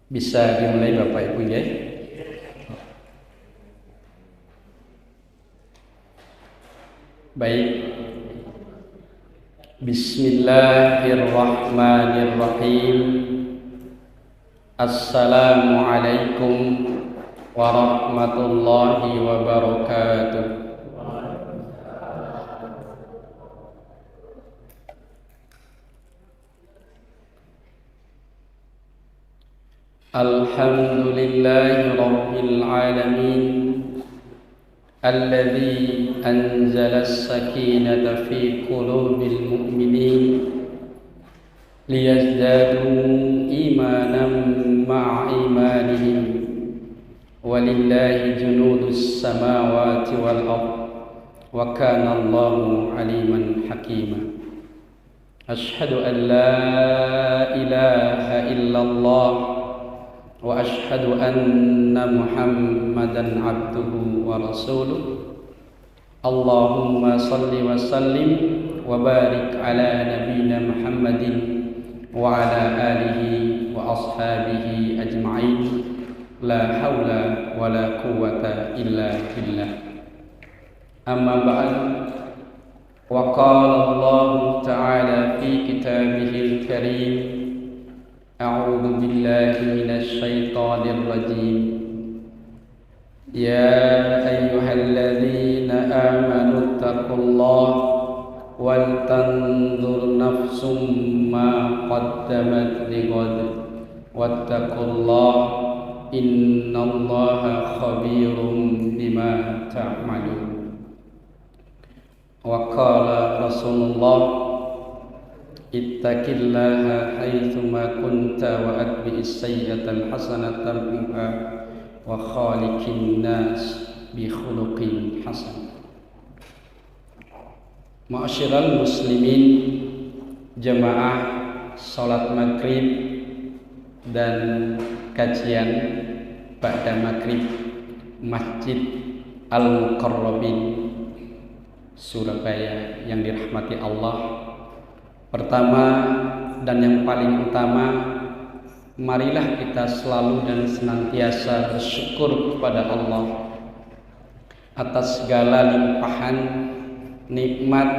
Bisa dimulai Bapak Ibu ya. Baik. Bismillahirrahmanirrahim. Assalamualaikum warahmatullahi wabarakatuh. Alhamdulillahi rabbil alamin. Alladzi anzala as-sakinata fi qulubil mu'minin liyazdadu imanan ma'a imanihim walillahi junudus samawati wal ardh wa kana Allahu aliman hakima. Asyhadu an la ilaha illallah wa asyhadu anna Muhammadan abduhu wa rasuluh. Allahumma salli wa sallim wa barik ala nabiyyina Muhammadin wa ala alihi wa ashabihi ajma'in. La haula wa la quwwata illa billah. Amma ba'd. Wa qala Allah ta'ala fi kitabihil karim. A'udzu billahi minasy syaithanir rajim. Ya ayyuhalladzina amanu taqullaha wal tanzur nafsum ma qaddamat lighad wattaqullaha innallaha khabirum bima ta'malun. Wa qala Rasulullah ittaqillaha haitsuma kunta wa atbi'is sayyi'atal hasanata tamhuha wa khaliqin nas bi khuluqin hasan. Ma'asyiral muslimin, jamaah salat maghrib dan kajian ba'da maghrib Masjid Al-Muqarrabin Surabaya yang dirahmati Allah. Pertama dan yang paling utama, marilah kita selalu dan senantiasa bersyukur kepada Allah atas segala limpahan nikmat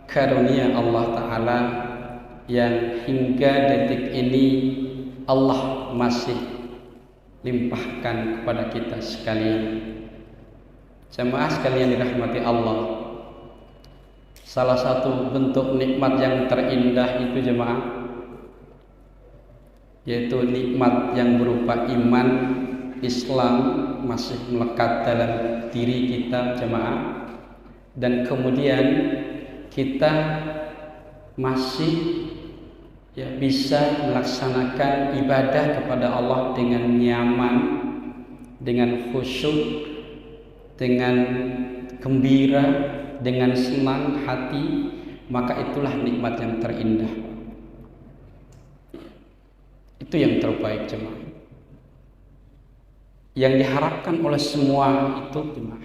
karunia Allah Ta'ala yang hingga detik ini Allah masih limpahkan kepada kita sekalian. Jamaah sekalian dirahmati Allah, salah satu bentuk nikmat yang terindah itu jemaah, yaitu nikmat yang berupa iman Islam masih melekat dalam diri kita jemaah, dan kemudian kita masih bisa melaksanakan ibadah kepada Allah dengan nyaman, dengan khusyuk, dengan gembira, dengan senang hati. Maka itulah nikmat yang terindah. Itu yang terbaik jemaah. Yang diharapkan oleh semua itu jemaah,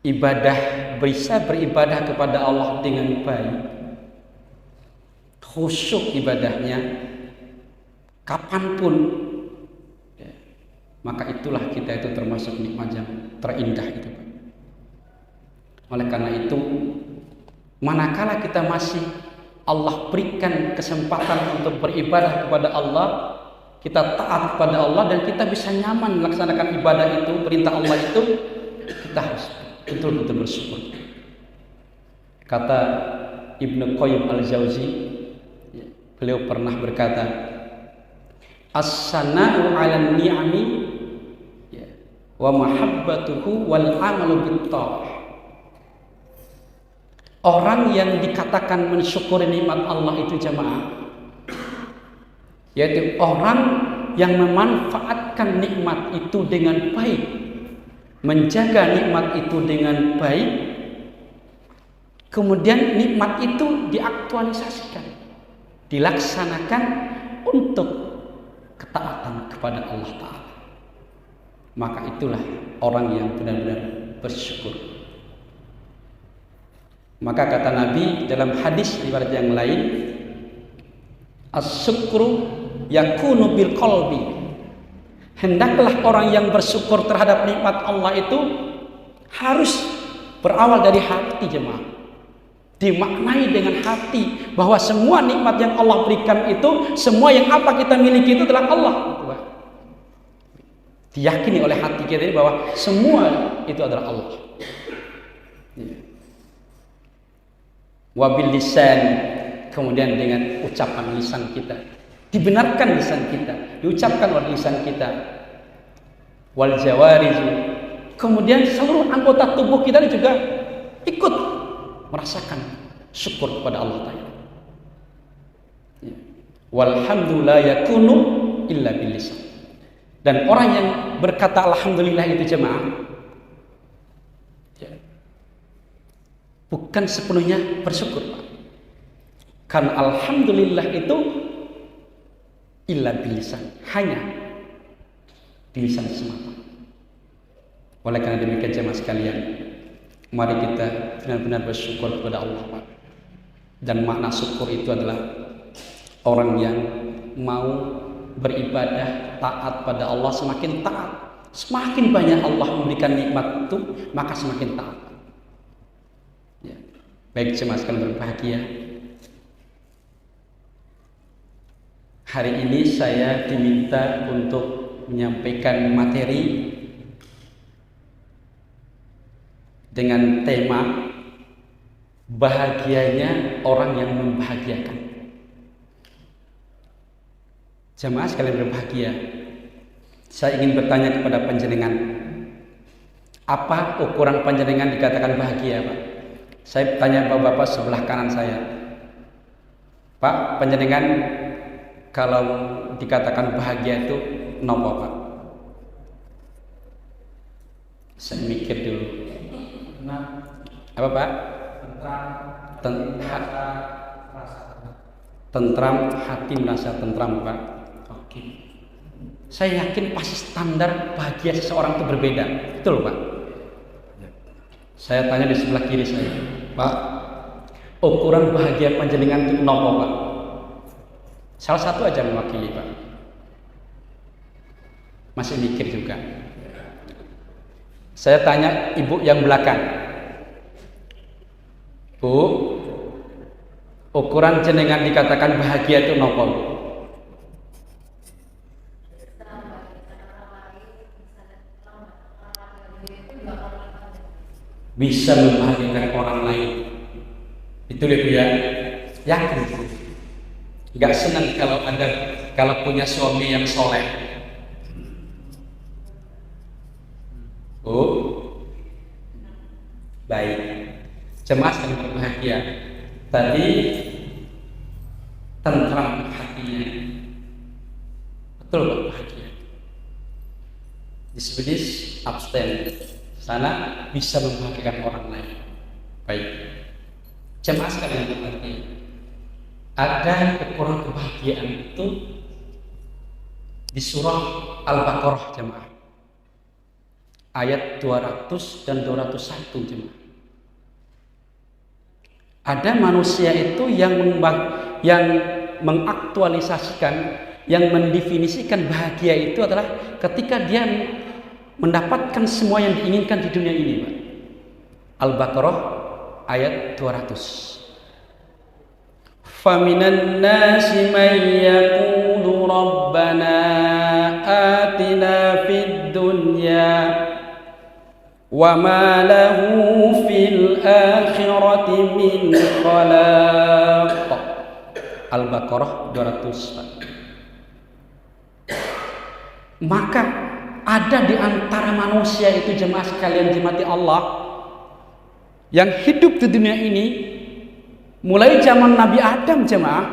ibadah, bisa beribadah kepada Allah dengan baik, khusyuk ibadahnya kapanpun, maka itulah kita itu termasuk nikmat yang terindah itu. Oleh karena itu, manakala kita masih Allah berikan kesempatan untuk beribadah kepada Allah, kita taat kepada Allah dan kita bisa nyaman melaksanakan ibadah itu, perintah Allah itu, kita harus betul-betul bersyukur. Kata Ibnu Qayyim Al-Jauzi, beliau pernah berkata, as-sana'u 'alan ni'ami wa mahabbatuhu wal 'amalu bit-tha'ah. Orang yang dikatakan mensyukuri nikmat Allah itu jemaah, yaitu orang yang memanfaatkan nikmat itu dengan baik, menjaga nikmat itu dengan baik, kemudian nikmat itu diaktualisasikan, dilaksanakan untuk ketaatan kepada Allah Ta'ala. Maka itulah orang yang benar-benar bersyukur. Maka kata Nabi dalam hadis riwayat yang lain, as-syukru yakunu bil qalbi. Hendaklah orang yang bersyukur terhadap nikmat Allah itu harus berawal dari hati, jemaah. Dimaknai dengan hati bahwa semua nikmat yang Allah berikan itu, semua yang apa kita miliki itu adalah Allah. Diyakini oleh hati kita ini bahwa semua itu adalah Allah. Wabil lisan, kemudian dengan ucapan lisan kita, dibenarkan lisan kita, diucapkan oleh lisan kita. Wal jawarih, kemudian seluruh anggota tubuh kita juga ikut merasakan syukur kepada Allah Ta'ala. Walhamdulillah yakunu illa bil lisan. Dan orang yang berkata alhamdulillah itu, jemaah, bukan sepenuhnya bersyukur, Pak. Karena alhamdulillah itu illa bil lisan, hanya di lisan semata. Oleh karena demikian, jemaah sekalian, mari kita benar-benar bersyukur kepada Allah, Pak. Dan makna syukur itu adalah orang yang mau beribadah, taat pada Allah, semakin taat, semakin banyak Allah memberikan nikmat itu, maka semakin taat. Ya. Baik, jemaah sekalian berbahagia, hari ini saya diminta untuk menyampaikan materi dengan tema bahagianya orang yang membahagiakan. Jemaah sekalian berbahagia, saya ingin bertanya kepada panjenengan, apa ukuran panjenengan dikatakan bahagia, Pak? Saya tanya bapak-bapak sebelah kanan saya, Pak, panjenengan kalau dikatakan bahagia itu nopo, Pak? Saya mikir dulu. Apa, Pak? Tentram, hati merasa tentram, Pak. Oke. Saya yakin pasti standar bahagia seseorang itu berbeda, betul, Pak? Saya tanya di sebelah kiri saya, Pak, ukuran bahagia panjenengan itu nopo, Pak? Salah satu aja mewakili, Pak. Masih mikir juga. Saya tanya ibu yang belakang, Bu, ukuran jenengan dikatakan bahagia itu nopo? Bisa membahagiakan orang lain. Itu ya, Bu, ya. Yakin. Gak senang kalau punya suami yang soleh. Bu, baik. Cemas dan berbahagia. Tadi tentram hatinya. Betul, Pak, bahagia. Disebut abstain. Sana bisa membahagiakan orang lain. Baik. Cemas dan berbahagia. Ada ukuran kebahagiaan itu di surah Al-Baqarah, jemaah. Ayat 200 dan 201, jemaah. Ada manusia itu yang mengaktualisasikan, yang mendefinisikan bahagia itu adalah ketika dia mendapatkan semua yang diinginkan di dunia ini, Pak. Al-Baqarah ayat 200. Faminan nasi may yaqulu rabbana atina fid dunya wa ma lahu fil akhirati min khalaq. Al-Baqarah 200. Maka ada di antara manusia itu, jemaah sekalian dimati Allah, yang hidup di dunia ini mulai zaman Nabi Adam, jemaah,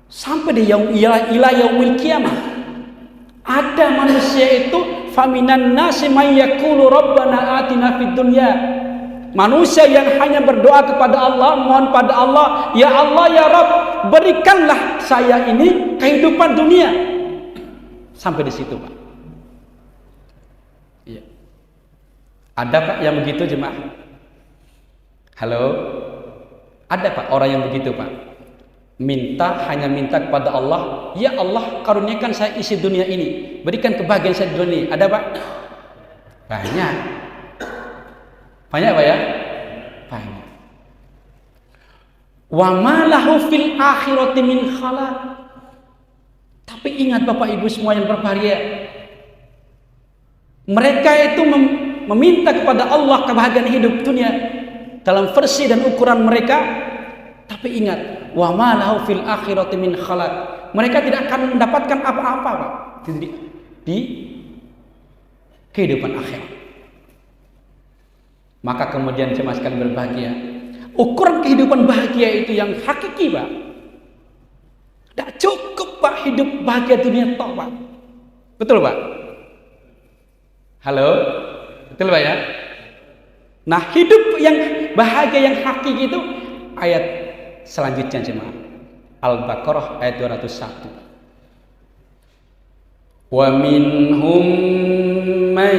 sampai di ila yaumil qiyamah. Ada manusia itu faminan nasi may yaqulu rabbana atina fid dunya. Manusia yang hanya berdoa kepada Allah, mohon pada Allah, ya Allah ya Rabb, berikanlah saya ini kehidupan dunia. Sampai di situ, Pak. Iya. Ada, Pak, yang begitu, jemaah? Halo? Ada, Pak, orang yang begitu, Pak? hanya minta kepada Allah, ya Allah karuniakan saya isi dunia ini, berikan kebahagiaan saya di dunia ini. Ada Pak? Banyak. Banyak Pak ya? Banyak. Wa ma lahu fil akhirati min khalaq. Tapi ingat Bapak Ibu semua yang berbahagia, mereka itu meminta kepada Allah kebahagiaan hidup dunia dalam versi dan ukuran mereka. Tapi ingat, wa ma lahu fil akhirati min khalaq. Mereka tidak akan mendapatkan apa-apa Pak di kehidupan akhirat. Maka kemudian jemaah sekalian berbahagia, ukuran kehidupan bahagia itu yang hakiki Pak. Tidak cukup Pak hidup bahagia dunia toh Pak. Betul Pak? Halo? Betul Pak ya? Nah hidup yang bahagia yang hakiki itu ayat selanjutnya jemaah. Al-Baqarah ayat 201. Wa minhum man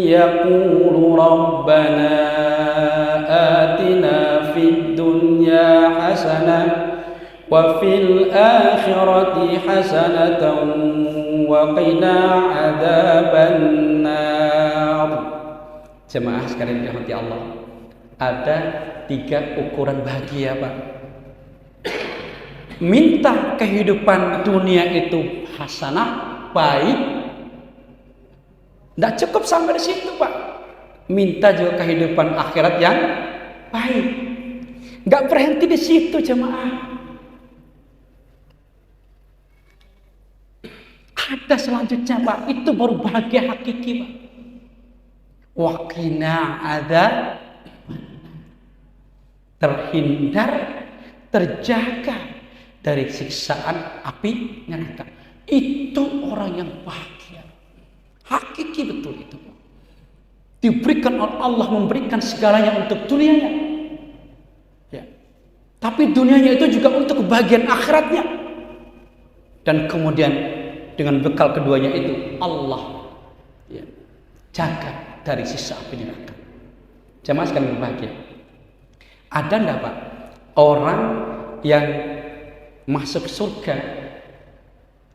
yaqulu rabbana atina fid dunya hasanah wa fil akhirati hasanatan wa qina adzabannar. Jemaah sekalian dirahmati Allah, ada 3 ukuran bahagia Pak. Minta kehidupan dunia itu hasanah, baik, tidak cukup sampai di situ Pak. Minta juga kehidupan akhirat yang baik. Nggak berhenti di situ jemaah. Ada selanjutnya Pak, itu baru bahagia hakiki Pak. Waqina adzab, terhindar, terjaga dari siksaan api neraka. Itu orang yang bahagia. Hakiki betul itu. Diberikan oleh Allah, memberikan segalanya untuk dunianya. Ya. Tapi dunianya itu juga untuk kebahagiaan akhiratnya. Dan kemudian dengan bekal keduanya itu Allah ya, jaga dari siksa api neraka. Jemaah sekalian berbahagia. Ada enggak Pak orang yang masuk surga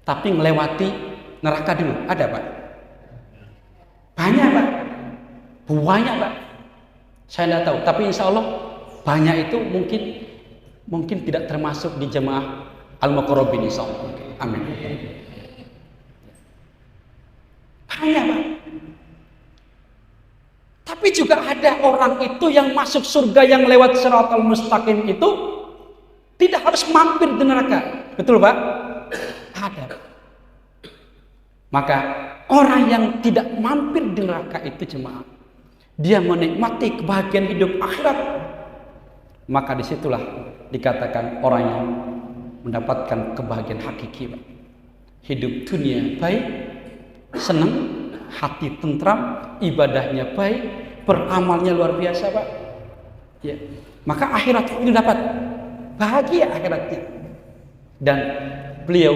tapi melewati neraka dulu? Ada Pak? Banyak Pak. Banyak Pak. Saya tidak tahu, tapi insya Allah banyak itu mungkin tidak termasuk di jemaah Al-Muqarrabin insya Allah. Amin. Banyak Pak. Tapi juga ada orang itu yang masuk surga yang lewat Shiratal Mustaqim itu tidak harus mampir di neraka. Betul Pak? Ada. Maka orang yang tidak mampir di neraka itu jemaah, dia menikmati kebahagiaan hidup akhirat. Maka disitulah dikatakan orang yang mendapatkan kebahagiaan hakiki Pak. Hidup dunia baik, senang, hati tentram, ibadahnya baik, beramalnya luar biasa Pak. Ya. Maka akhirat itu dapat bahagia akhiratnya. Dan beliau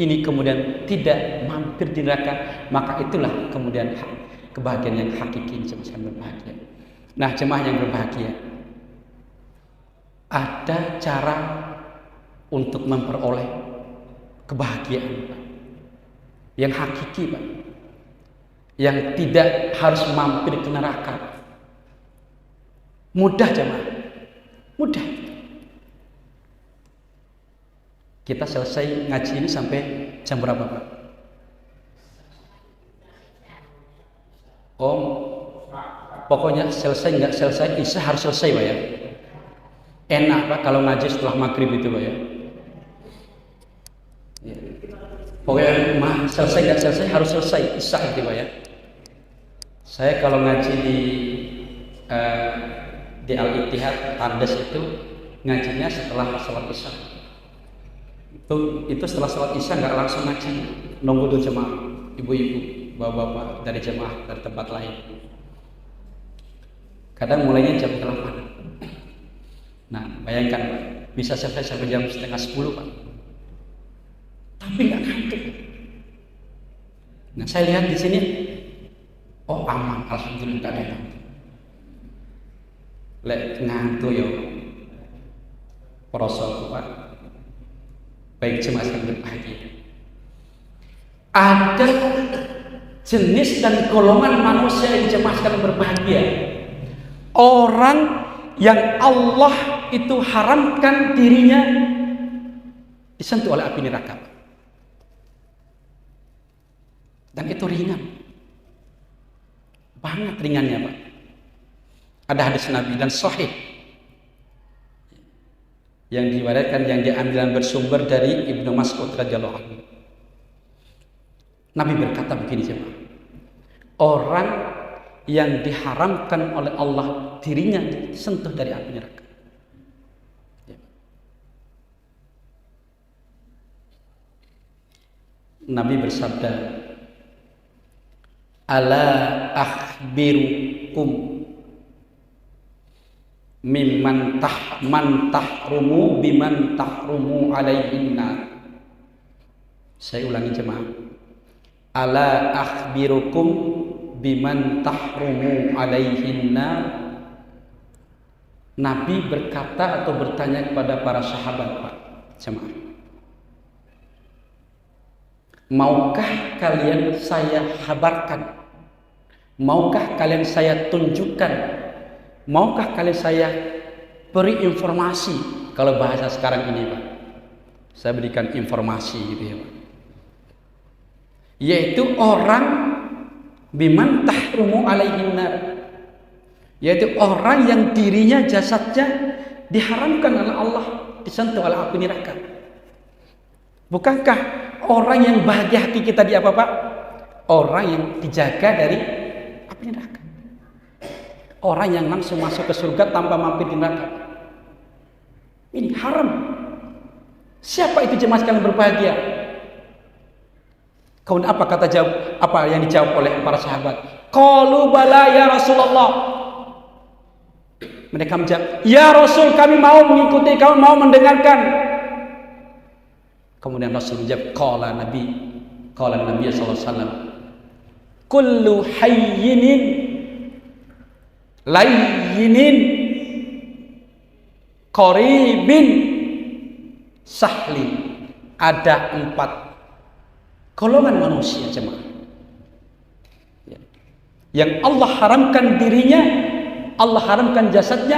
ini kemudian tidak mampir di neraka, maka itulah kemudian kebahagiaan yang hakiki, jemaah yang berbahagia. Nah, jemaah yang berbahagia, ada cara untuk memperoleh kebahagiaan Pak, yang hakiki Pak, yang tidak harus mampir ke neraka. Mudah jemaah, mudah. Kita selesai ngaji ini sampai jam berapa Pak? Oh, pokoknya selesai nggak selesai Isya harus selesai Pak ya. Enak Pak kalau ngaji setelah maghrib itu Pak ya. Pokoknya selesai nggak selesai harus selesai Isya itu Pak ya. Saya kalau ngaji di Al-Ittihad Tandes itu ngajinya setelah sholat Isya. Itu setelah sholat Isya nggak langsung ngaji, nunggu dulu jemaah, ibu-ibu, bapak-bapak dari jemaah dari tempat lain. Kadang mulainya jam 8. Nah, bayangkan Pak, bisa selesai sampai jam 9:30 Pak. Tapi nggak ngantuk. Nah, saya lihat di sini, oh aman, alhamdulillah nggak ada ngantuk. Lek ngantuk yo, prosok Pak. Baik jemaah sekalian berbahagia. Ada jenis dan golongan manusia yang jemaah sekalian berbahagia. Orang yang Allah itu haramkan dirinya disentuh oleh api neraka. Dan itu ringan. Banget ringannya, Pak. Ada hadis Nabi dan sahih yang diriwayatkan, yang diambil bersumber dari Ibnu Mas'ud radhiyallahu anhu. Nabi berkata begini, jemaah. Orang yang diharamkan oleh Allah dirinya disentuh dari api neraka. Nabi bersabda, "Ala akhbirukum mimman tahrumu biman tahrumu alaihin nar." Saya ulangi jemaah. Ala akhbirukum biman tahrumu alaihin nar. Nabi berkata atau bertanya kepada para sahabat, Pak, jemaah. Maukah kalian saya habarkan? Maukah kalian saya tunjukkan? Maukah kalian saya beri informasi? Kalau bahasa sekarang ini, Pak, saya berikan informasi gitu ya, Pak. Yaitu orang biman tahrumu alaihin nar, yaitu orang yang dirinya, jasadnya diharamkan oleh Allah disentuh oleh api neraka. Bukankah orang yang bahagia hati kita di apa, Pak? Orang yang dijaga dari api neraka. Orang yang langsung masuk ke surga tanpa mampir di neraka. Ini haram. Siapa itu jemaah sekalian berbahagia? Kemudian apa kata jawab? Apa yang dijawab oleh para sahabat? Qalu bala ya Rasulullah. Mereka menjawab, "Ya Rasul, kami mau mengikuti, kami mau mendengarkan." Kemudian Rasul menjawab, qala Nabi sallallahu alaihi wasallam, kullu hayyinin layyinin qaribin sahlin. Ada 4 golongan manusia, jemaah, yang Allah haramkan dirinya, Allah haramkan jasadnya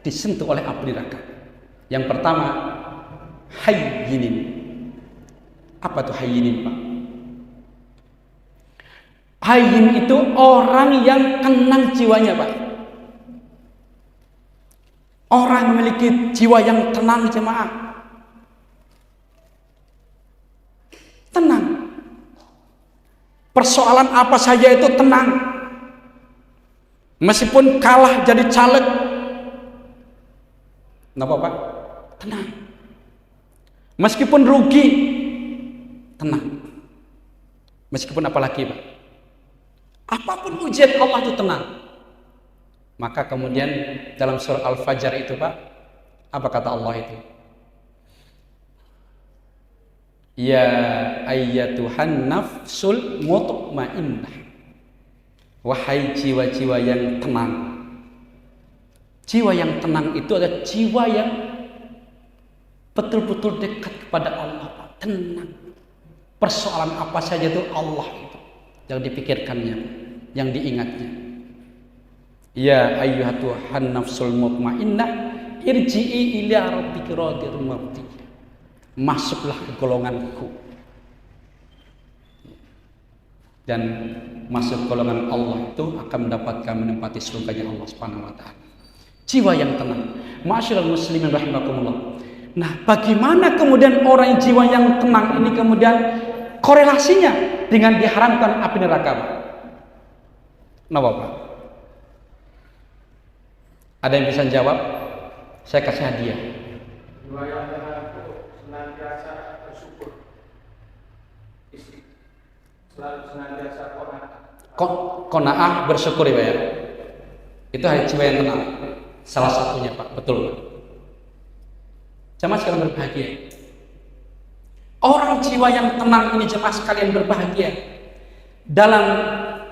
disentuh oleh api neraka. Yang pertama, hayyinin. Apa tuh hayyinin, Pak? Hayyin itu orang yang tenang jiwanya, Pak. Orang memiliki jiwa yang tenang, jemaah. Tenang. Persoalan apa saja itu tenang. Meskipun kalah jadi caleg, kenapa, Pak? Tenang. Meskipun rugi, tenang. Meskipun apalagi, Pak? Apapun ujian Allah itu tenang. Maka kemudian dalam surah Al-Fajr itu, Pak, apa kata Allah itu? Ya ayyatuhan nafsul mutmainnah. Wahai jiwa-jiwa yang tenang. Jiwa yang tenang itu adalah jiwa yang betul-betul dekat kepada Allah, Pak. Tenang. Persoalan apa saja itu Allah itu yang dipikirkannya, yang diingatnya. Ya ayyuhatuhan nafsul mutmainnah, irji'i ila rabbiki radiyatan mardiyah. Masuklah ke golonganku. Dan masuk golongan Allah itu akan mendapatkan menempati surganya Allah Subhanahu wa taala. Jiwa yang tenang. Ma'asyiral muslimin rahimakumullah. Nah, bagaimana kemudian orang jiwa yang tenang ini kemudian korelasinya dengan diharamkan api neraka? Kenapa, Pak? Ada yang bisa jawab? Saya kasih hadiah. Jiwa yang tenang itu senantiasa bersyukur, selalu senantiasa Qanaah, bersyukur ya, Pak ya. Itu jiwa yang tenang. Salah satunya, Pak. Betul, Pak. Jemaah sekalian berbahagia. Orang jiwa yang tenang ini, jemaah sekalian berbahagia, dalam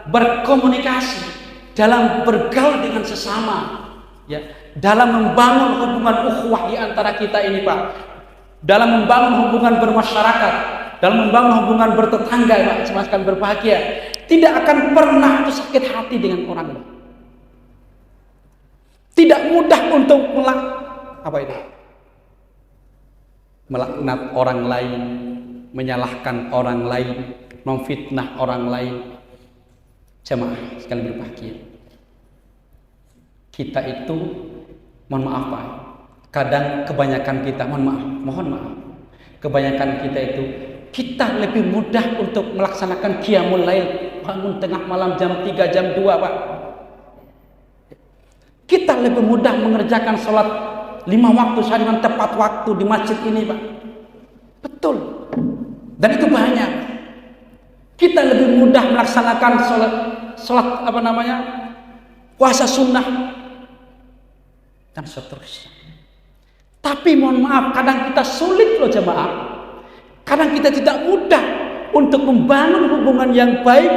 berkomunikasi, dalam bergaul dengan sesama, ya, dalam membangun hubungan ukhuwah di antara kita ini, Pak. dalam membangun hubungan bermasyarakat, dalam membangun hubungan bertetangga, Pak, semakin berbahagia, tidak akan pernah sakit hati dengan orang lain. Tidak mudah untuk melaknat orang lain, menyalahkan orang lain, memfitnah orang lain. Jemaah sekalian berbahagia, kita itu, mohon maaf Pak, kadang kebanyakan kita, mohon maaf, kebanyakan kita itu, kita lebih mudah untuk melaksanakan qiyamul lail, bangun tengah malam jam 3, jam 2 Pak. Kita lebih mudah mengerjakan sholat 5 waktu sehari dengan tepat waktu di masjid ini Pak. Betul. Dan itu banyak. Kita lebih mudah melaksanakan sholat puasa sunnah dan seterusnya. Tapi mohon maaf, kadang kita sulit loh jemaah. Kadang kita tidak mudah untuk membangun hubungan yang baik,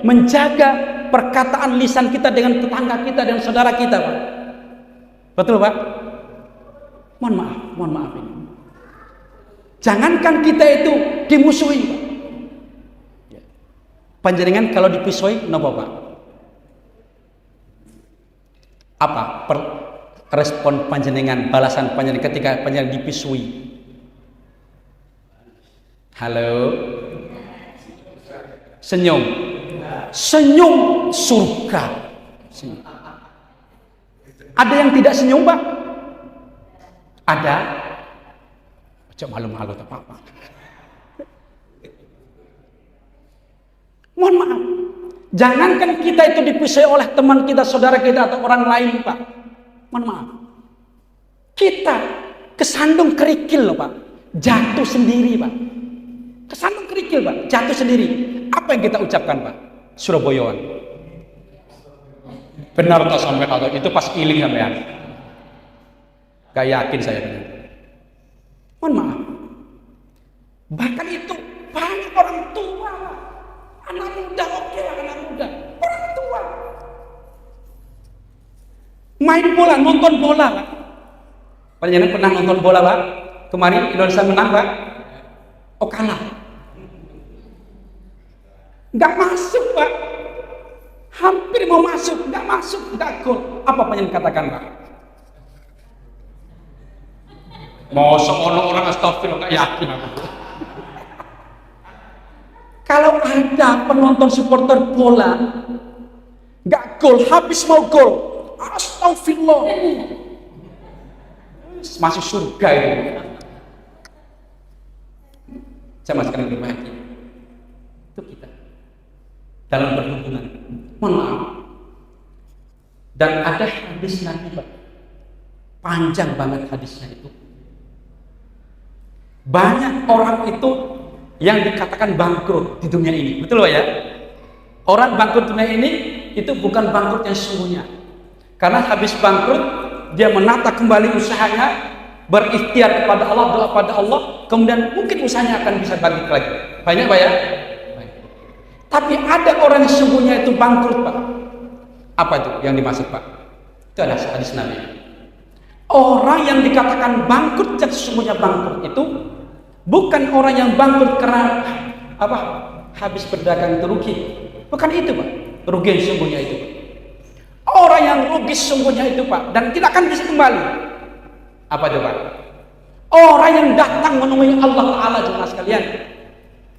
menjaga perkataan lisan kita dengan tetangga kita dan saudara kita, Pak. Betul, Pak? Mohon maaf ini. Jangankan kita itu dimusuhi, Pak. Panjenengan kalau dipisoi, napa, Pak? Apa respon panjenengan, balasan panjenengan ketika panjenengan dipisui? Halo? Senyum surga. Senyum. Ada yang tidak senyum, Pak? Ada? Coba malu-malu tak apa-apa. Mohon maaf, jangankan kita itu dipisah oleh teman kita, saudara kita, atau orang lain, Pak. Mohon maaf, kita kesandung kerikil loh, Pak. Jatuh sendiri, Pak. Kesandung kerikil, Pak. Jatuh sendiri. Apa yang kita ucapkan, Pak? Surabayaan. Benar tak sampai atau itu pas iling sampean? Gak yakin saya. Mohon maaf. Bahkan itu banyak orang tua, Pak. Anak muda, oke lah, anak muda. Orang tua main bola, nonton bola, Pak. Panjenengan pernah nonton bola, Pak? Kemarin Indonesia menang, Pak? Oh, kalah. Nggak masuk, Pak. Hampir mau masuk, nggak masuk, nggak gol. Apa panjenengan katakan, Pak? Mau seolah orang astagfirullah, nggak yakin aku. Kalau ada penonton supporter bola nggak gol, habis mau gol, astagfirullah, masuk surga itu. Saya masukkan berbagi. Itu kita dalam berhubungan. Mohon maaf. Dan ada hadis Nabi, Pak. Panjang banget hadisnya itu. Banyak orang itu yang dikatakan bangkrut di dunia ini, betul Pak ya? Orang bangkrut dunia ini itu bukan bangkrut yang sesungguhnya, karena habis bangkrut dia menata kembali usahanya, berikhtiar kepada Allah, doa pada Allah, kemudian mungkin usahanya akan bisa bangkit lagi. Banyak Pak ya? Tapi ada orang yang sesungguhnya itu bangkrut, Pak. Apa itu yang dimaksud, Pak? Itu ada hadis Nabi. Orang yang dikatakan bangkrut yang sesungguhnya bangkrut itu bukan orang yang bangkrut karena habis berdagang itu rugi. Bukan itu, Pak. Rugi yang sesungguhnya itu, Pak. Orang yang rugi sesungguhnya itu, Pak, dan tidak akan bisa kembali. Apa itu, Pak? Orang yang datang menemui Allah Ta'ala, jemaah sekalian,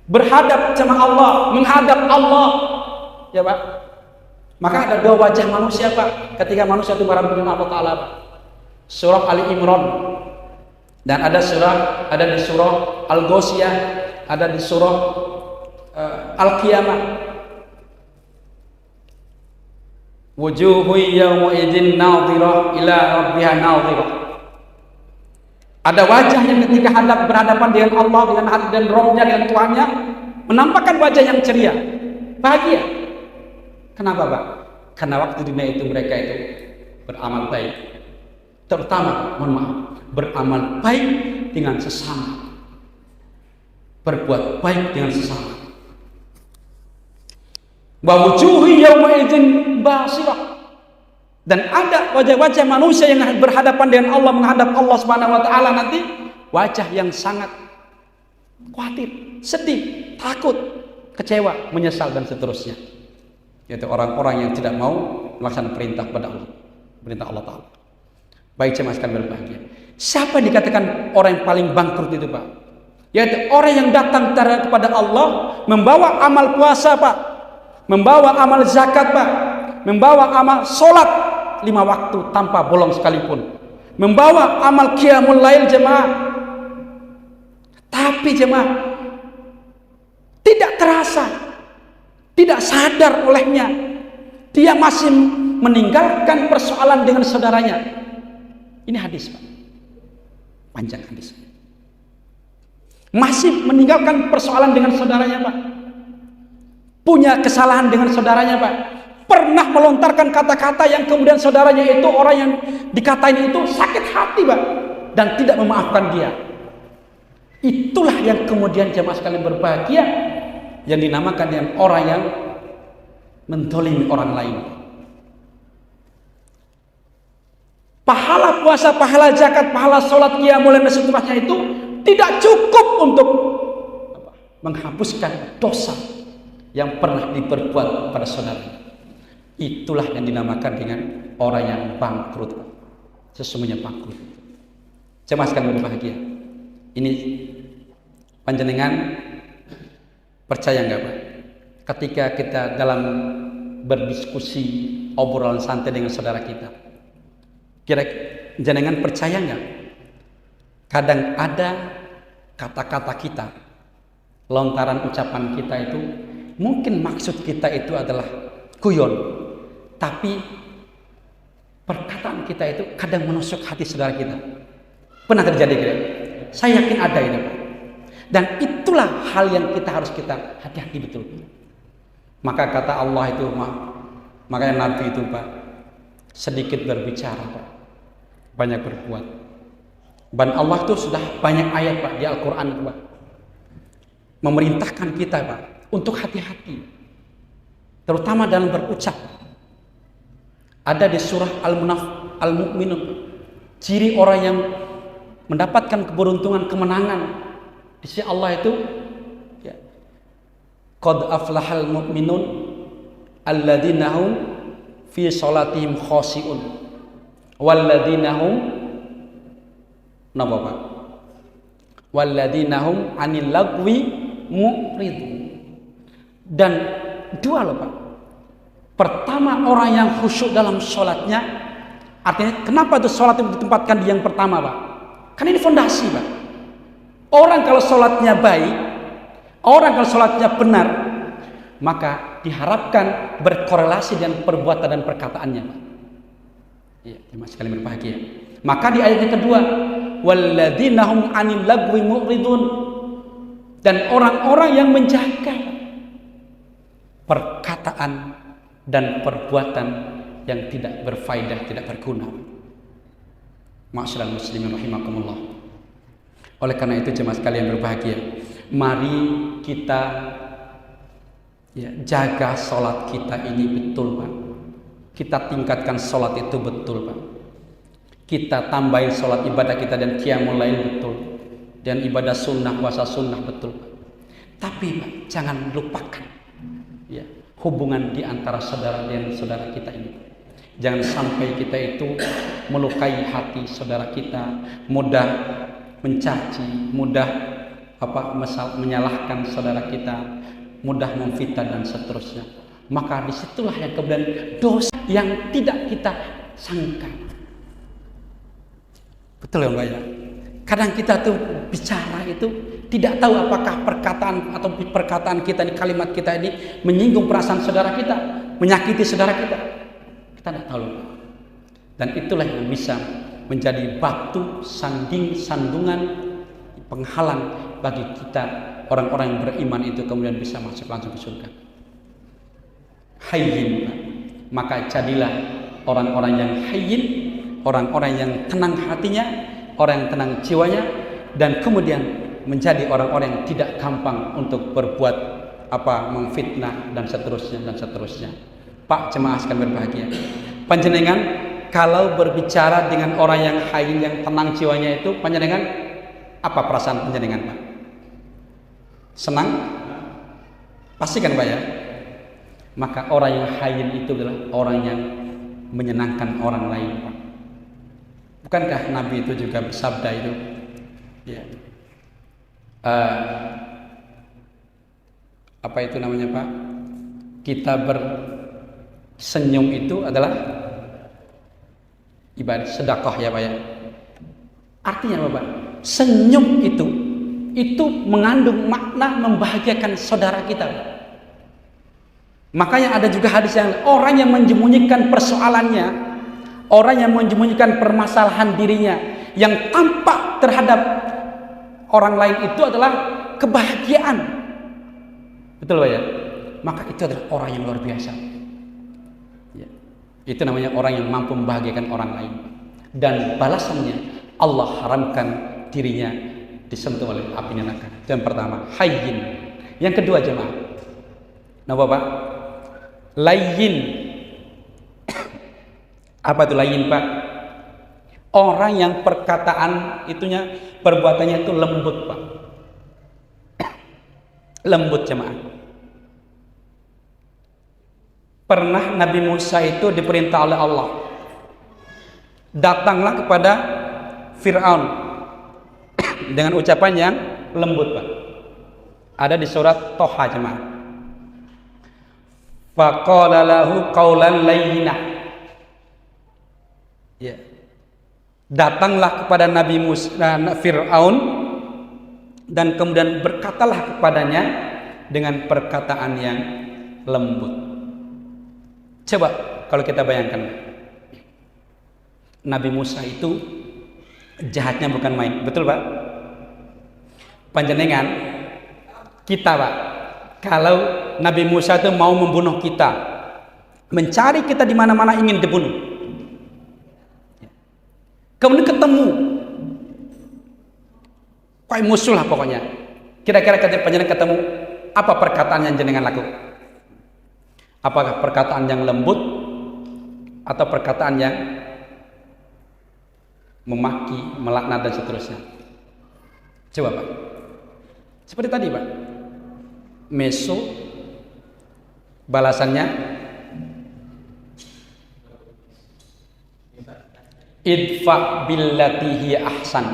berhadap sama Allah, menghadap Allah, ya Pak. Maka ada dua wajah manusia, Pak, ketika manusia itu berhadapan dengan Allah Ta'ala, Pak. Surah Ali Imran, dan ada di surah Al-Ghasyiyah, ada di surah Al-Qiyamah. Wujuhu yawma idzin nadhirah ila rabbiha nadhirah. Ada wajah yang ketika berhadapan dengan Allah, dengan hati dan rohnya, dengan Tuhannya, menampakkan wajah yang ceria, bahagia. Kenapa, Pak? Karena waktu dunia itu mereka itu beramal baik. Terutama, mohon maaf, beramal baik dengan sesama. Berbuat baik dengan sesama. Wa wujuhi yawma idzin basirah. Dan ada wajah-wajah manusia yang berhadapan dengan Allah, menghadap Allah Subhanahu wa taala nanti, wajah yang sangat khawatir, sedih, takut, kecewa, menyesal dan seterusnya. Yaitu orang-orang yang tidak mau melaksanakan perintah pada Allah, perintah Allah Ta'ala. Baik jemaah sekalian berbahagia. Siapa yang dikatakan orang yang paling bangkrut itu, Pak? Yaitu orang yang datang kepada Allah membawa amal puasa, Pak, membawa amal zakat, Pak, membawa amal sholat 5 waktu tanpa bolong sekalipun, membawa amal qiyamul lail jemaah. Tapi jemaah tidak terasa, tidak sadar olehnya, dia masih meninggalkan persoalan dengan saudaranya. Ini hadis, Pak, panjang hadis. Masih meninggalkan persoalan dengan saudaranya, Pak. Punya kesalahan dengan saudaranya, Pak. Pernah melontarkan kata-kata yang kemudian saudaranya itu, orang yang dikatain itu sakit hati, Pak, dan tidak memaafkan dia. Itulah yang kemudian jemaah sekalian berbahagia, yang dinamakan dengan orang yang menzalimi orang lain. Pahala puasa, pahala zakat, pahala sholat, qiyamul lail dan seterusnya itu tidak cukup untuk menghapuskan dosa yang pernah diperbuat pada saudara. Itulah yang dinamakan dengan orang yang bangkrut. Sesungguhnya bangkrut. Jemaah sekalian berbahagia. Ini panjenengan percaya enggak, Pak? Ketika kita dalam berdiskusi, obrolan santai dengan saudara kita, kira-kira jenengan percaya enggak? Kadang ada kata-kata kita, lontaran ucapan kita itu, mungkin maksud kita itu adalah guyon, tapi perkataan kita itu kadang menusuk hati saudara kita. Pernah terjadi kira? Saya yakin ada ini, Pak. Dan itulah hal yang harus kita hati-hati betul. Maka kata Allah itu, makanya Nabi itu, Pak, sedikit berbicara, Pak, banyak berbuat. Dan Allah itu sudah banyak ayat, Pak, di Al-Quran, Pak, memerintahkan kita, Pak, untuk hati-hati, terutama dalam berucap. Ada di surah Al-Mu'minun, ciri orang yang mendapatkan keberuntungan, kemenangan di sisi Allah itu, ya, qad aflahal mu'minun alladzina hum fi sholatihim khashi'un walladzina hum napa, Pak? Walladzina hum 'anil lagwi mu'ridun. Dan dua loh, Pak. Pertama, orang yang khusyuk dalam sholatnya. Artinya kenapa itu sholat itu ditempatkan di yang pertama, Pak? Kan ini fondasi, Pak. Orang kalau sholatnya baik, orang kalau sholatnya benar, maka diharapkan berkorelasi dengan perbuatan dan perkataannya, Pak. Iya, jemaah sekalian berbahagia. Maka di ayat yang kedua, walladzina hum 'anil lagwi mu'ridun, dan orang-orang yang menjaga perkataan dan perbuatan yang tidak berfaedah, tidak berguna. Ma'asyiral muslimin rahimakumullah. Oleh karena itu jemaah sekalian berbahagia, mari kita jaga sholat kita ini betul, Pak. Kita tingkatkan sholat itu betul, Pak. Kita tambahin sholat ibadah kita dan qiyamul lail betul, dan ibadah sunnah, puasa sunnah betul, Pak. Tapi, Pak, jangan lupakan hubungan di antara saudara dan saudara kita ini. Jangan sampai kita itu melukai hati saudara kita, mudah mencaci, mudah menyalahkan saudara kita, mudah memfitnah dan seterusnya. Maka disitulah yang kemudian dosa yang tidak kita sangka. Betul ya, Mbak ya? Kadang kita tuh bicara itu tidak tahu apakah perkataan atau perkataan kita ini, kalimat kita ini menyinggung perasaan saudara kita, menyakiti saudara kita. Kita tidak tahu. Dan itulah yang bisa menjadi batu sandungan penghalang bagi kita, orang-orang yang beriman itu kemudian bisa masuk langsung ke surga. Hayyin, maka jadilah orang-orang yang hayyin, orang-orang yang tenang hatinya, orang yang tenang jiwanya, dan kemudian menjadi orang-orang yang tidak gampang untuk berbuat memfitnah dan seterusnya. Pak, jemaah sekalian berbahagia, panjenengan kalau berbicara dengan orang yang hayyin, yang tenang jiwanya itu, panjenengan Apa perasaan panjenengan, Pak? Senang? Pasti kan, Pak ya? Maka orang yang hayyin itu adalah orang yang menyenangkan orang lain, Pak. Bukankah Nabi itu juga bersabda itu? Ya. Apa itu namanya, Pak? Kita bersenyum itu adalah ibadah sedekah ya, Pak ya. Artinya apa, Pak? Senyum itu mengandung makna membahagiakan saudara kita, Pak. Makanya ada juga hadis yang orang yang menyembunyikan persoalannya, orang yang menyembunyikan permasalahan dirinya yang tampak terhadap orang lain itu adalah kebahagiaan. Betul, Pak ya? Maka itu adalah orang yang luar biasa. Ya. Itu namanya orang yang mampu membahagiakan orang lain. Dan balasannya Allah haramkan dirinya disentuh oleh api neraka. Yang pertama, hayyin. Yang kedua, jemaah. Nah, Bapak, layyin. Apa itu layyin, Pak? Orang yang perkataan itunya, perbuatannya itu lembut, Pak. Lembut, jemaah. Pernah Nabi Musa itu diperintah oleh Allah, datanglah kepada Fir'aun dengan ucapan yang lembut, Pak. Ada di surat Toha, jemaah. Faqala lahu qawlan layyinah. Ya. Datanglah kepada Nabi Musa, Fir'aun, dan kemudian berkatalah kepadanya dengan perkataan yang lembut. Coba kalau kita bayangkan, Nabi Musa itu jahatnya bukan main, betul, Pak? Panjenengan kita, Pak, kalau Nabi Musa itu mau membunuh kita, mencari kita di mana-mana ingin dibunuh, kemudian ketemu, kayak musuh lah pokoknya. Kira-kira ketika panjenengan ketemu, apa perkataan yang jenengan lakukan? Apakah perkataan yang lembut atau perkataan yang memaki, melaknat dan seterusnya? Coba, Pak. Seperti tadi, Pak. Meso balasannya idfa billati hiya ahsan.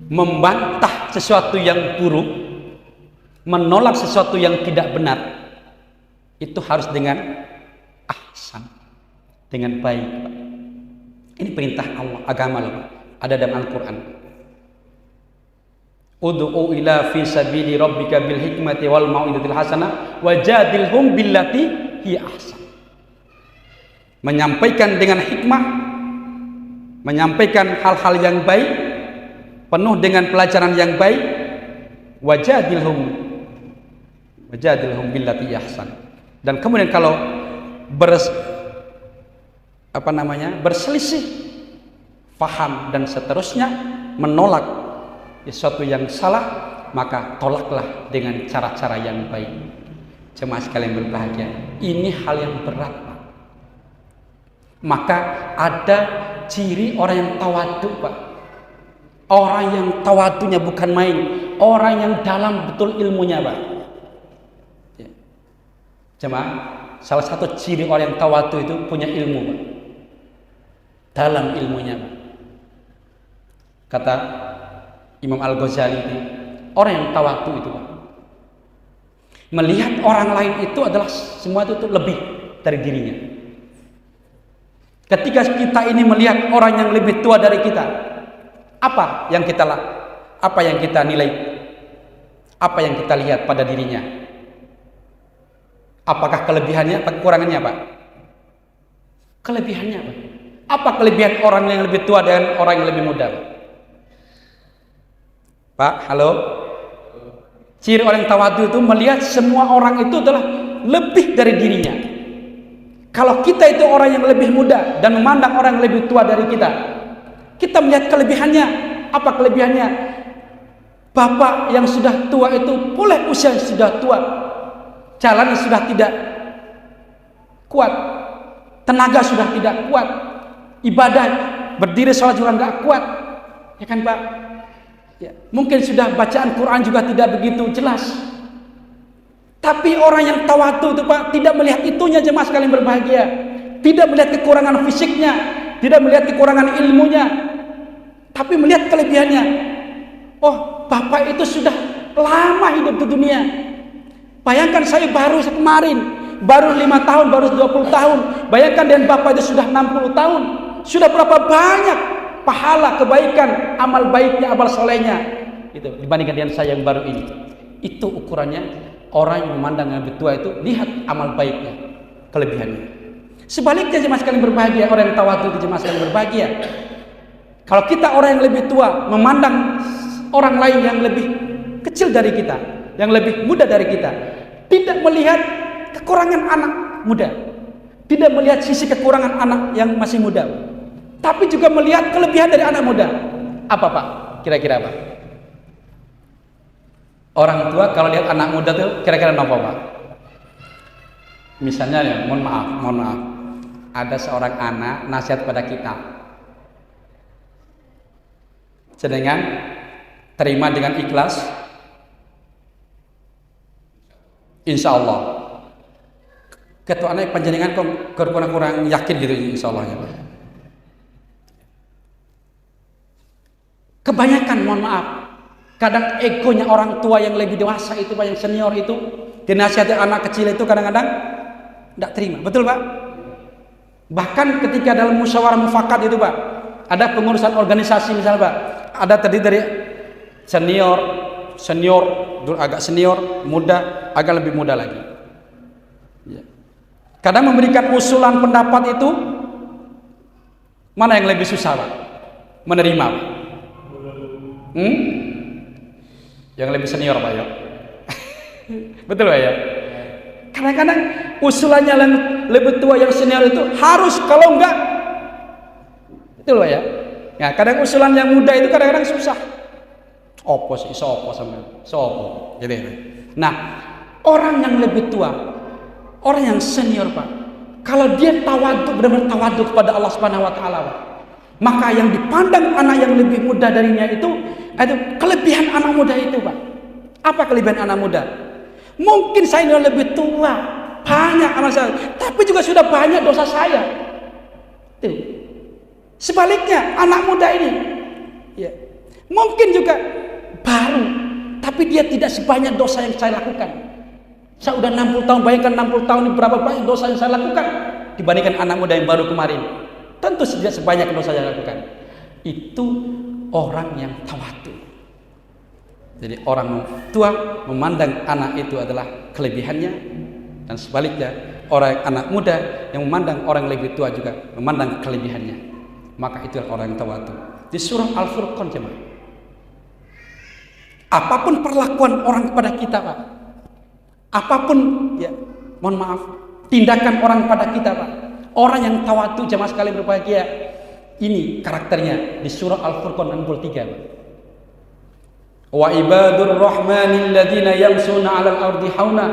Membantah sesuatu yang buruk, menolak sesuatu yang tidak benar, itu harus dengan ahsan, dengan baik, Pak. Ini perintah Allah, agama loh, Pak. Ada dalam Al-Quran. Ud'u ila fi sabili rabbika bil hikmati wal mau'izatil hasanah wajadilhum billati hiya ahsan. Menyampaikan dengan hikmah, menyampaikan hal-hal yang baik, penuh dengan pelajaran yang baik. Wajadilhum billati hiya ahsan. Dan kemudian kalau berselisih paham dan seterusnya, menolak sesuatu yang salah, maka tolaklah dengan cara-cara yang baik. Jemaah sekalian berbahagia, ini hal yang berat, Pak. Maka ada ciri orang yang tawadu, Pak. Orang yang tawadunya bukan main, orang yang dalam betul ilmunya, Pak. Jemaah, salah satu ciri orang yang tawadu itu punya ilmu, Pak. Dalam ilmunya, Pak. Kata Imam Al-Ghazali, orang yang tawadu itu, Pak, melihat orang lain itu adalah semua itu lebih dari dirinya. Ketika kita ini melihat orang yang lebih tua dari kita, apa yang kita nilai? Apa yang kita lihat pada dirinya? Apakah kelebihannya atau kekurangannya, Pak? Kelebihannya, Pak. Apa kelebihan orang yang lebih tua dengan orang yang lebih muda, Pak? Pak, halo? Ciri orang yang tawadu itu melihat semua orang itu adalah lebih dari dirinya. Kalau kita itu orang yang lebih muda dan memandang orang yang lebih tua dari kita, kita melihat kelebihannya. Apa kelebihannya? Bapak yang sudah tua itu boleh usia yang sudah tua, jalan sudah tidak kuat, tenaga sudah tidak kuat, ibadah berdiri sholat juga nggak kuat, ya kan, Pak? Ya, mungkin sudah bacaan Quran juga tidak begitu jelas. Tapi orang yang tawadu itu Pak, tidak melihat itunya jemaah sekalian berbahagia. Tidak melihat kekurangan fisiknya, tidak melihat kekurangan ilmunya, tapi melihat kelebihannya. Oh, Bapak itu sudah lama hidup di dunia. Bayangkan saya baru kemarin, baru 5 tahun, baru 20 tahun. Bayangkan dan Bapak itu sudah 60 tahun. Sudah berapa banyak pahala, kebaikan, amal baiknya, amal solehnya itu dibandingkan dengan saya yang baru ini. Itu ukurannya orang yang memandang yang lebih tua itu, lihat amal baiknya, kelebihannya. Sebaliknya jemaah sekalian berbahagia, orang yang tawadhu itu jemaah sekalian berbahagia. Kalau kita orang yang lebih tua memandang orang lain yang lebih kecil dari kita, yang lebih muda dari kita, tidak melihat kekurangan anak muda, tidak melihat sisi kekurangan anak yang masih muda, tapi juga melihat kelebihan dari anak muda. Apa Pak? Kira-kira apa? Orang tua kalau lihat anak muda tuh kira-kira apa Pak? Misalnya ya, mohon maaf, ada seorang anak nasihat pada kita, sedangkan terima dengan ikhlas, insya Allah. Ketua anak panjenengan kok kurang yakin gitu, insya Allah ya Pak. Kebanyakan mohon maaf, kadang egonya orang tua yang lebih dewasa itu Pak, yang senior itu, dinasihati anak kecil itu kadang-kadang tidak terima, betul Pak? Bahkan ketika dalam musyawarah mufakat itu Pak, ada pengurusan organisasi misalnya Pak, ada terdiri dari senior, dulu agak senior, muda, agak lebih muda lagi. Ya. Kadang memberikan usulan pendapat itu, mana yang lebih susah Pak? Menerima Pak? Yang lebih senior Pak ya. Betul Pak ya? Kadang-kadang usulannya yang lebih tua yang senior itu harus, kalau enggak, betul Pak ya? Ya, kadang usulan yang muda itu kadang-kadang susah. Opo sih, sopo sama, sopo, gitu ya. Nah, orang yang lebih tua, orang yang senior Pak, kalau dia tawadhu, benar-benar tawadhu kepada Allah Subhanahu Wa Taala, maka yang dipandang anak yang lebih muda darinya itu kelebihan anak muda itu Pak. Apa kelebihan anak muda? Mungkin saya ini lebih tua, banyak amal saya, tapi juga sudah banyak dosa saya. Tuh. Sebaliknya anak muda ini, ya, mungkin juga baru, tapi dia tidak sebanyak dosa yang saya lakukan. Saya udah 60 tahun, bayangkan 60 tahun ini berapa banyak dosa yang saya lakukan dibandingkan anak muda yang baru kemarin. Tentu tidak sebanyak dosa yang saya lakukan. Itu orang yang tawadhu. Jadi orang tua memandang anak itu adalah kelebihannya, dan sebaliknya orang anak muda yang memandang orang yang lebih tua juga memandang kelebihannya. Maka itulah orang yang tawadhu. Di surah Al-Furqan jemaah. Apapun perlakuan orang kepada kita Pak, apapun ya, mohon maaf, tindakan orang pada kita Pak, orang yang tawadhu jemaah sekalian berbahagia, ini karakternya di surah Al-Furqan 63 Pak. Wa ibadur rahmanil ladzina yamshuna 'alal ardi hauna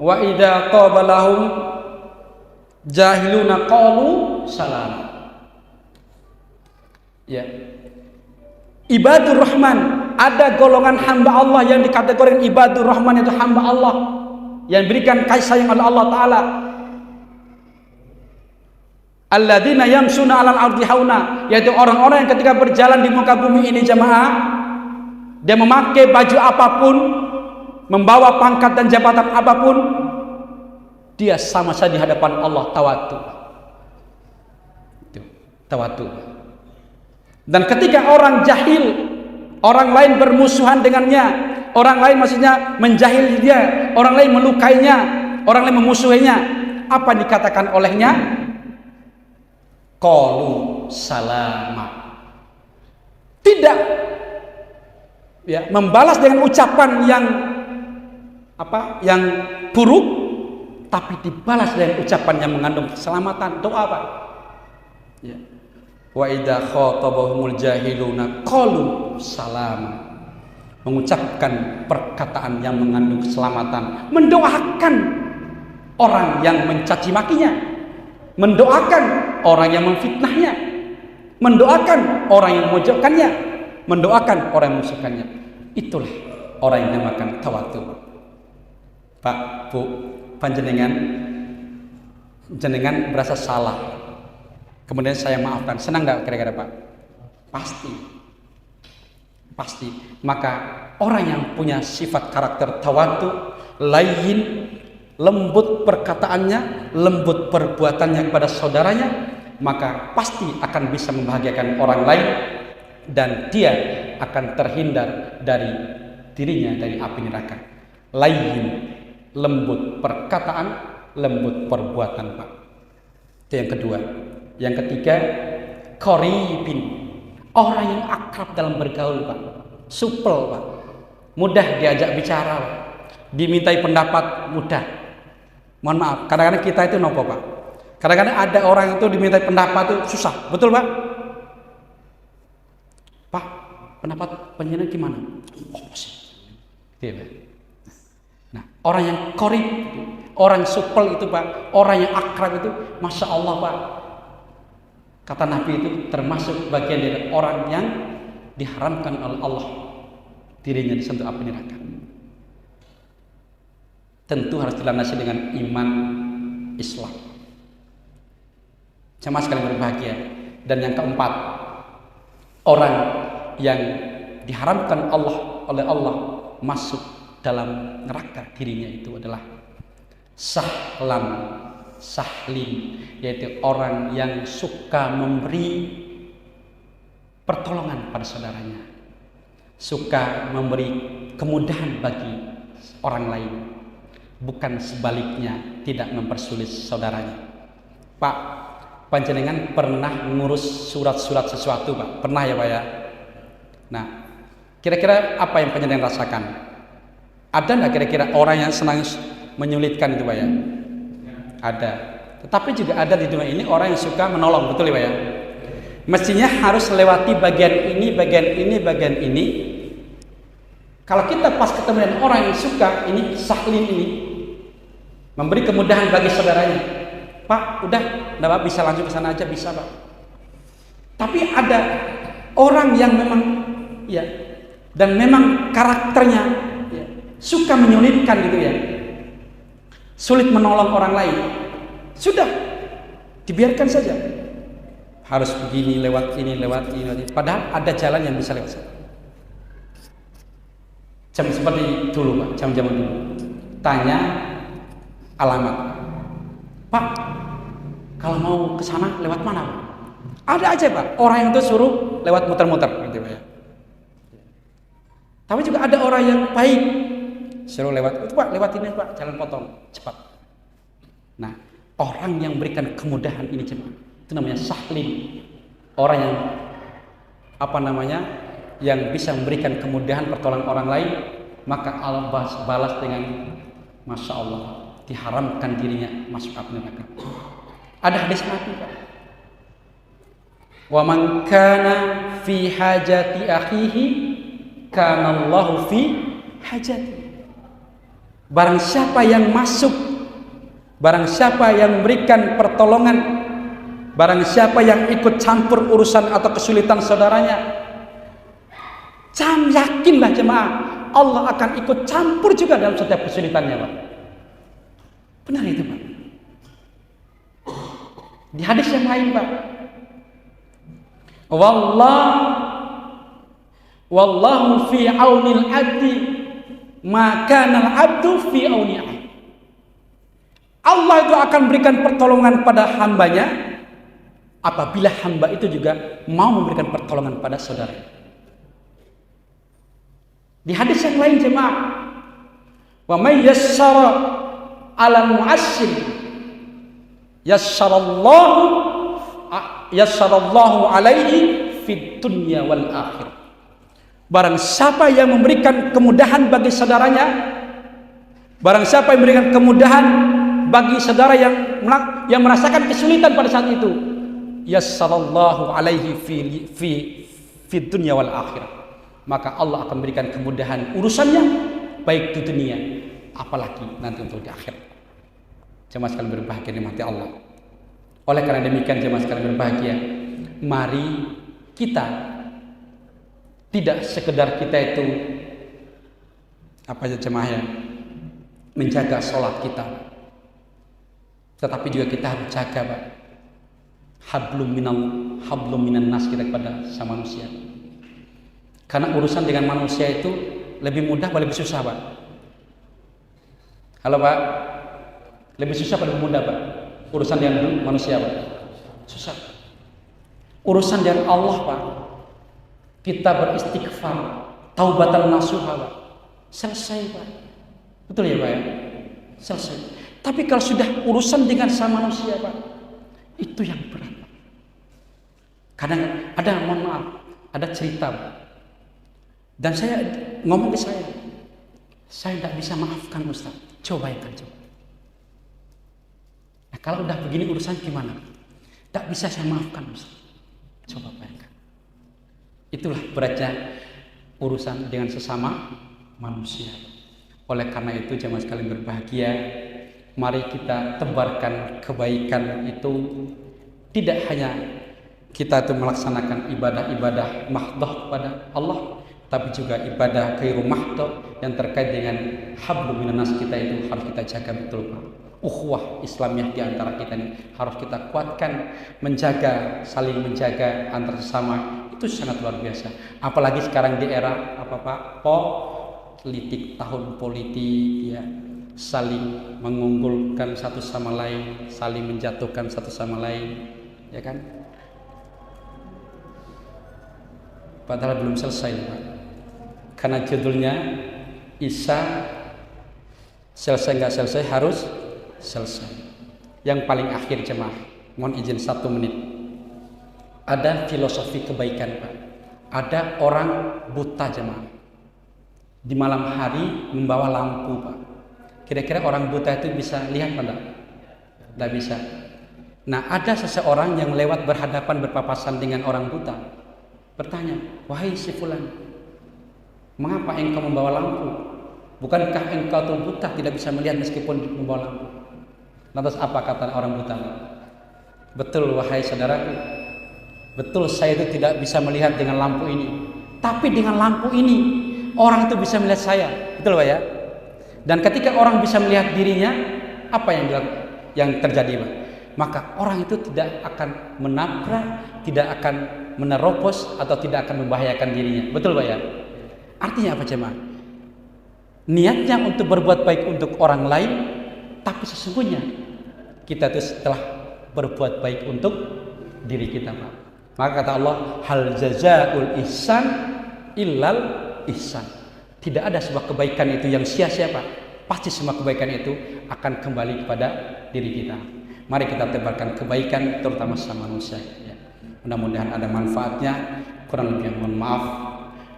wa idza qabalahum jahiluna qalu salam. Ya. Ibadur Rahman, ada golongan hamba Allah yang dikategorikan Ibadur Rahman, itu hamba Allah yang berikan kasih sayang oleh Allah Ta'ala. Alladzina yamshuna 'alal ardi hauna, yaitu orang-orang yang ketika berjalan di muka bumi ini jemaah, dia memakai baju apapun, membawa pangkat dan jabatan apapun, dia sama saja di hadapan Allah tawadhu. Itu tawadhu. Dan ketika orang jahil, orang lain bermusuhan dengannya, orang lain maksudnya menjahil dia, orang lain melukainya, orang lain memusuhinya, apa yang dikatakan olehnya? Qalu salama. Tidak ya, membalas dengan ucapan yang apa? Yang buruk, tapi dibalas dengan ucapan yang mengandung keselamatan. Doa apa? Ya. Wa idza khatabahumul jahiluna qalu salam. Mengucapkan perkataan yang mengandung keselamatan, mendoakan orang yang mencaci makinya, mendoakan orang yang memfitnahnya, mendoakan orang yang memojokkannya, mendoakan orang yang memusuhkannya. Itulah orang yang dinamakan tawadu. Pak, Bu, panjenengan jenengan berasa salah, kemudian saya maafkan, senang nggak kira-kira Pak? Pasti. Maka orang yang punya sifat karakter tawadu, layyin, lembut perkataannya, lembut perbuatannya kepada saudaranya, maka pasti akan bisa membahagiakan orang lain dan dia akan terhindar dari dirinya dari api neraka. Layyin, lembut perkataan, lembut perbuatan, Pak. Itu yang kedua. Yang ketiga, qaribin, orang yang akrab dalam bergaul, Pak. Supel, Pak. Mudah diajak bicara, Pak. Dimintai pendapat mudah. Mohon maaf, kadang-kadang kita itu nopo, Pak. Kadang-kadang ada orang itu dimintai pendapat itu susah, betul, Pak? Pak, pendapat penjenengan gimana? Oh, sih. Gitu, Pak. Nah, orang yang qarib, orang supel itu, Pak, orang yang akrab itu, masya Allah, Pak. Kata Nabi itu termasuk bagian dari orang yang diharamkan oleh Allah dirinya disentuh api neraka. Tentu harus dilandasi dengan iman Islam. Jamaah sekalian berbahagia. Dan yang keempat, orang yang diharamkan oleh Allah masuk dalam neraka dirinya itu adalah sahlin, yaitu orang yang suka memberi pertolongan pada saudaranya, suka memberi kemudahan bagi orang lain, bukan sebaliknya tidak mempersulit saudaranya. Pak, panjenengan pernah ngurus surat-surat sesuatu, Pak? Pernah ya, Pak ya? Nah, kira-kira apa yang panjenengan rasakan? Ada nggak kira-kira orang yang senang menyulitkan itu, Pak ya? Ada. Tetapi juga ada di dunia ini orang yang suka menolong, betul ya, Pak ya? Mestinya harus lewati bagian ini. Kalau kita pas ketemu dengan orang yang suka ini, sahlin ini, memberi kemudahan bagi saudaranya, Pak, udah, enggak apa, bisa lanjut ke sana aja, bisa, Pak. Tapi ada orang yang memang ya, dan memang karakternya ya, suka menyulitkan gitu ya, sulit menolong orang lain. Sudah, dibiarkan saja. Harus begini, lewat ini. Padahal ada jalan yang bisa lewat sana. Jam seperti dulu, Pak, jam-jam dulu. Tanya alamat. Pak, kalau mau ke sana lewat mana, Pak? Ada aja, Pak, orang yang itu suruh lewat muter-muter gitu, Pak ya. Tapi juga ada orang yang baik, suruh lewat, itu Pak, lewat ini, Pak, jalan potong, cepat. Nah, orang yang memberikan kemudahan ini cuma itu namanya sahlin. Orang yang yang bisa memberikan kemudahan pertolongan orang lain, maka Allah balas dengan masya Allah, diharamkan dirinya masuk api neraka. Ada hadis Nabi, Pak. Wa man kana fi hajati akhihi kana Allahu fi hajati. Barang siapa yang masuk, barang siapa yang memberikan pertolongan, barang siapa yang ikut campur urusan atau kesulitan saudaranya, yakinlah jemaah, Allah akan ikut campur juga dalam setiap kesulitannya, Pak. Benar itu, Pak. Di hadis yang lain, Pak, wallahu fi aunil abdi ma kana al-abdu fi auni akhi. Allah itu akan berikan pertolongan pada hambanya apabila hamba itu juga mau memberikan pertolongan pada saudara. Di hadis yang lain jemaah, wa may yassara 'ala mu'assir yassarallahu alaihi fid dunya wal akhirah. Barang siapa yang memberikan kemudahan bagi saudaranya, barang siapa yang memberikan kemudahan bagi saudara yang merasakan kesulitan pada saat itu, yassarallahu alaihi fi dunya wal akhirah, maka Allah akan berikan kemudahan urusannya baik di dunia apalagi nanti untuk di akhirat. Jemaah sekalian berbahagia nikmati Allah. Oleh karena demikian jemaah sekalian berbahagia, mari kita Tidak sekedar kita itu apa aja jemaah ya, menjaga sholat kita, tetapi juga kita harus jaga Pak, hablum minan nas kita kepada sama manusia. Karena urusan dengan manusia itu lebih mudah atau lebih susah Pak? Halo Pak, lebih susah atau lebih mudah Pak? Urusan dengan manusia Pak? Susah. Urusan dengan Allah Pak, kita beristighfar, taubatan nasuha Pak, selesai Pak. Betul ya Pak ya? Selesai. Tapi kalau sudah urusan dengan sama manusia Pak, itu yang berat Pak. Kadang ada, mohon maaf, ada cerita Pak, dan saya ngomong ke saya tidak bisa maafkan Ustaz. Coba bayangkan coba. Nah, kalau udah begini urusan gimana? Tak bisa saya maafkan Ustaz. Coba bayangkan. Itulah beratnya urusan dengan sesama manusia. Oleh karena itu jemaah sekalian berbahagia, mari kita tebarkan kebaikan itu. Tidak hanya kita itu melaksanakan ibadah-ibadah mahdoh kepada Allah, tapi juga ibadah ghairu mahdoh yang terkait dengan hablum minan nas kita itu harus kita jaga betul Pak. Ukhuwah Islamiyah di antara kita ini harus kita kuatkan, menjaga, saling menjaga antar sesama. Itu sangat luar biasa. Apalagi sekarang di era apa Pak? Politik, tahun politik ya, saling mengunggulkan satu sama lain, saling menjatuhkan satu sama lain, ya kan? Padahal belum selesai Pak. Karena judulnya Isa, selesai nggak selesai harus selesai. Yang paling akhir jemaah, mohon izin 1 menit. Ada filosofi kebaikan Pak. Ada orang buta jemaah, di malam hari membawa lampu Pak. Kira-kira orang buta itu bisa lihat Pak? Tidak bisa. Nah, ada seseorang yang lewat berhadapan berpapasan dengan orang buta, bertanya, wahai si fulan, mengapa engkau membawa lampu? Bukankah engkau tuh buta, tidak bisa melihat meskipun membawa lampu? Lantas apa kata orang buta? Betul wahai saudaraku, betul saya itu tidak bisa melihat dengan lampu ini, tapi dengan lampu ini orang itu bisa melihat saya. Betul Pak ya? Dan ketika orang bisa melihat dirinya, apa yang terjadi Pak? Maka orang itu tidak akan menabrak, tidak akan menerobos, atau tidak akan membahayakan dirinya. Betul Pak ya? Artinya apa jemaah? Niatnya untuk berbuat baik untuk orang lain, tapi sesungguhnya kita itu setelah berbuat baik untuk diri kita Pak. Maka kata Allah, hal jazaul ihsan illal ihsan. Tidak ada sebuah kebaikan itu yang sia-sia Pak. Pasti semua kebaikan itu akan kembali kepada diri kita. Mari kita tebarkan kebaikan terutama sama manusia ya. Mudah-mudahan ada manfaatnya. Kurang lebih mohon maaf.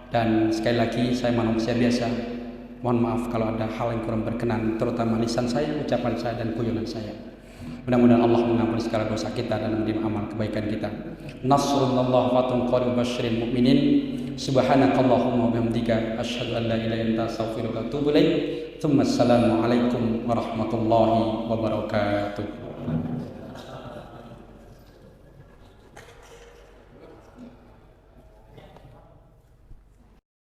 Dan sekali lagi saya manusia biasa, mohon maaf kalau ada hal yang kurang berkenan, terutama lisan saya, ucapan saya, dan guyonan saya. Mudah-mudahan Allah mengampuni segala dosa kita dan menerima amal kebaikan kita. Nasrullah fatun qarib basyirin mu'minin. Subhanakallahumma wa bihamdika asyhadu an la ilaha illa anta astaghfiruka wa atubu ilaik. Assalamu alaikum warahmatullahi wabarakatuh.